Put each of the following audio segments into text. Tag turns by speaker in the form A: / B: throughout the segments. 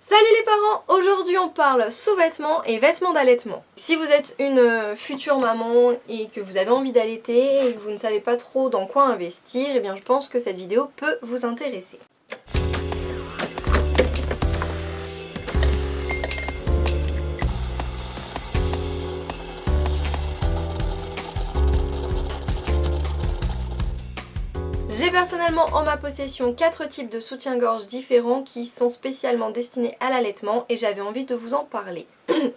A: Salut les parents, aujourd'hui on parle sous-vêtements et vêtements d'allaitement. Si vous êtes une future maman et que vous avez envie d'allaiter et que vous ne savez pas trop dans quoi investir, eh bien je pense que cette vidéo peut vous intéresser. J'ai personnellement en ma possession 4 types de soutien-gorge différents qui sont spécialement destinés à l'allaitement et j'avais envie de vous en parler.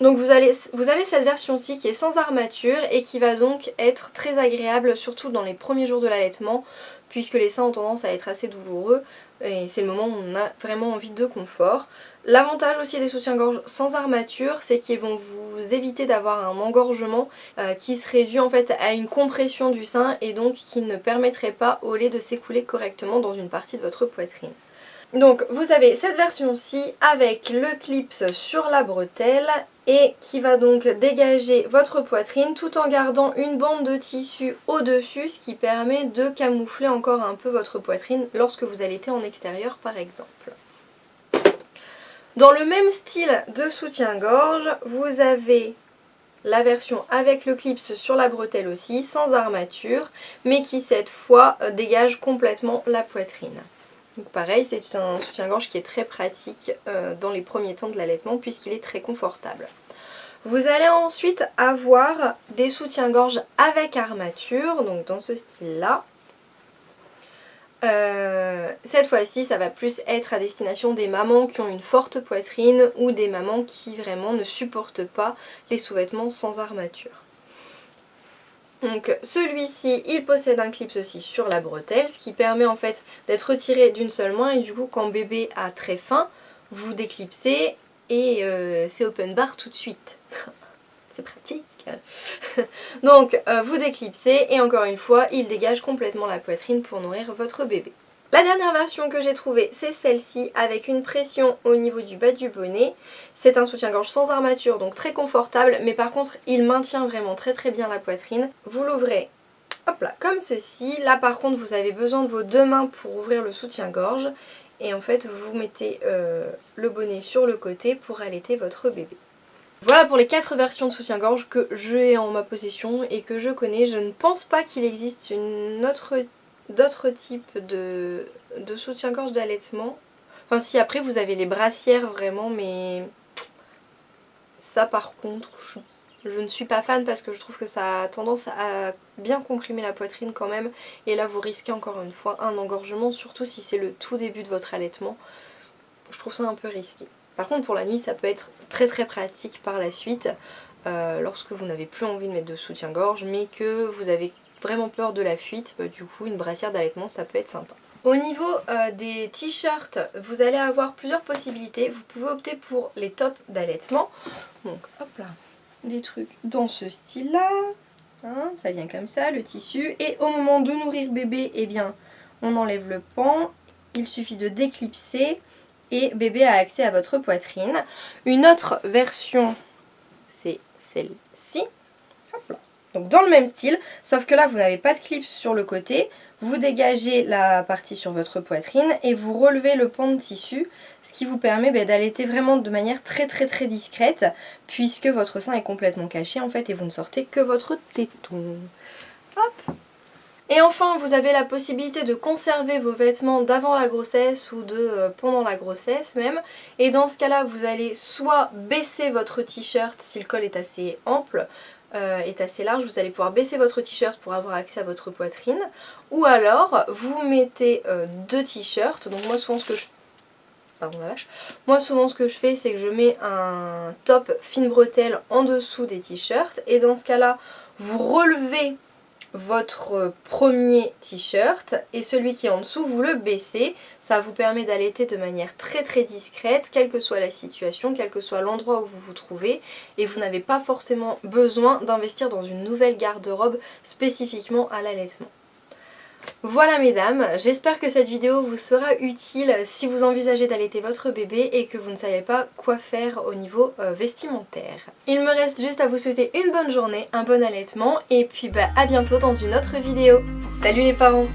A: Donc vous avez cette version-ci qui est sans armature et qui va donc être très agréable surtout dans les premiers jours de l'allaitement puisque les seins ont tendance à être assez douloureux et c'est le moment où on a vraiment envie de confort. L'avantage aussi des soutiens-gorge sans armature, c'est qu'ils vont vous éviter d'avoir un engorgement qui serait dû en fait à une compression du sein et donc qui ne permettrait pas au lait de s'écouler correctement dans une partie de votre poitrine. Donc vous avez cette version-ci avec le clip sur la bretelle et qui va donc dégager votre poitrine tout en gardant une bande de tissu au-dessus, ce qui permet de camoufler encore un peu votre poitrine lorsque vous allaitez en extérieur par exemple. Dans le même style de soutien-gorge, vous avez la version avec le clip sur la bretelle aussi, sans armature, mais qui cette fois dégage complètement la poitrine. Donc pareil, c'est un soutien-gorge qui est très pratique dans les premiers temps de l'allaitement puisqu'il est très confortable. Vous allez ensuite avoir des soutiens-gorge avec armature, donc dans ce style-là. Cette fois-ci, ça va plus être à destination des mamans qui ont une forte poitrine ou des mamans qui vraiment ne supportent pas les sous-vêtements sans armature. Donc celui-ci, il possède un clip aussi sur la bretelle, ce qui permet en fait d'être retiré d'une seule main et du coup quand bébé a très faim, vous déclipsez et c'est open bar tout de suite. C'est pratique. Donc vous déclipsez et encore une fois, il dégage complètement la poitrine pour nourrir votre bébé. La dernière version que j'ai trouvée, c'est celle-ci avec une pression au niveau du bas du bonnet. C'est un soutien-gorge sans armature, donc très confortable, mais par contre il maintient vraiment très bien la poitrine. Vous l'ouvrez, hop là, comme ceci. Là par contre vous avez besoin de vos deux mains pour ouvrir le soutien-gorge. Et en fait vous mettez le bonnet sur le côté pour allaiter votre bébé. Voilà pour les 4 versions de soutien-gorge que j'ai en ma possession et que je connais. Je ne pense pas qu'il existe d'autres types de soutien-gorge d'allaitement. Enfin si, après vous avez les brassières vraiment, mais ça par contre je ne suis pas fan parce que je trouve que ça a tendance à bien comprimer la poitrine quand même. Et là vous risquez encore une fois un engorgement, surtout si c'est le tout début de votre allaitement. Je trouve ça un peu risqué. Par contre pour la nuit ça peut être très pratique par la suite lorsque vous n'avez plus envie de mettre de soutien-gorge mais que vous avez vraiment peur de la fuite, du coup une brassière d'allaitement ça peut être sympa. Au niveau des t-shirts, vous allez avoir plusieurs possibilités. Vous pouvez opter pour les tops d'allaitement. Donc hop là, des trucs dans ce style là, hein, ça vient comme ça le tissu. Et au moment de nourrir bébé, eh bien on enlève le pan, il suffit de déclipser et bébé a accès à votre poitrine. Une autre version, c'est celle-ci. Donc dans le même style, sauf que là vous n'avez pas de clip sur le côté. Vous dégagez la partie sur votre poitrine et vous relevez le pan de tissu, ce qui vous permet d'allaiter vraiment de manière très discrète, puisque votre sein est complètement caché en fait et vous ne sortez que votre téton. Hop. Et enfin, vous avez la possibilité de conserver vos vêtements d'avant la grossesse ou de pendant la grossesse même. Et dans ce cas-là, vous allez soit baisser votre t-shirt si le col est assez ample, est assez large, vous allez pouvoir baisser votre t-shirt pour avoir accès à votre poitrine. Ou alors, vous mettez deux t-shirts. Donc moi souvent ce que je fais, c'est que je mets un top fine bretelle en dessous des t-shirts. Et dans ce cas-là, vous relevez votre premier t-shirt et celui qui est en dessous vous le baissez. Ça vous permet d'allaiter de manière très discrète, quelle que soit la situation, quel que soit l'endroit où vous vous trouvez, et vous n'avez pas forcément besoin d'investir dans une nouvelle garde-robe spécifiquement à l'allaitement. Voilà mesdames, j'espère que cette vidéo vous sera utile si vous envisagez d'allaiter votre bébé et que vous ne savez pas quoi faire au niveau vestimentaire. Il me reste juste à vous souhaiter une bonne journée, un bon allaitement et puis à bientôt dans une autre vidéo. Salut les parents!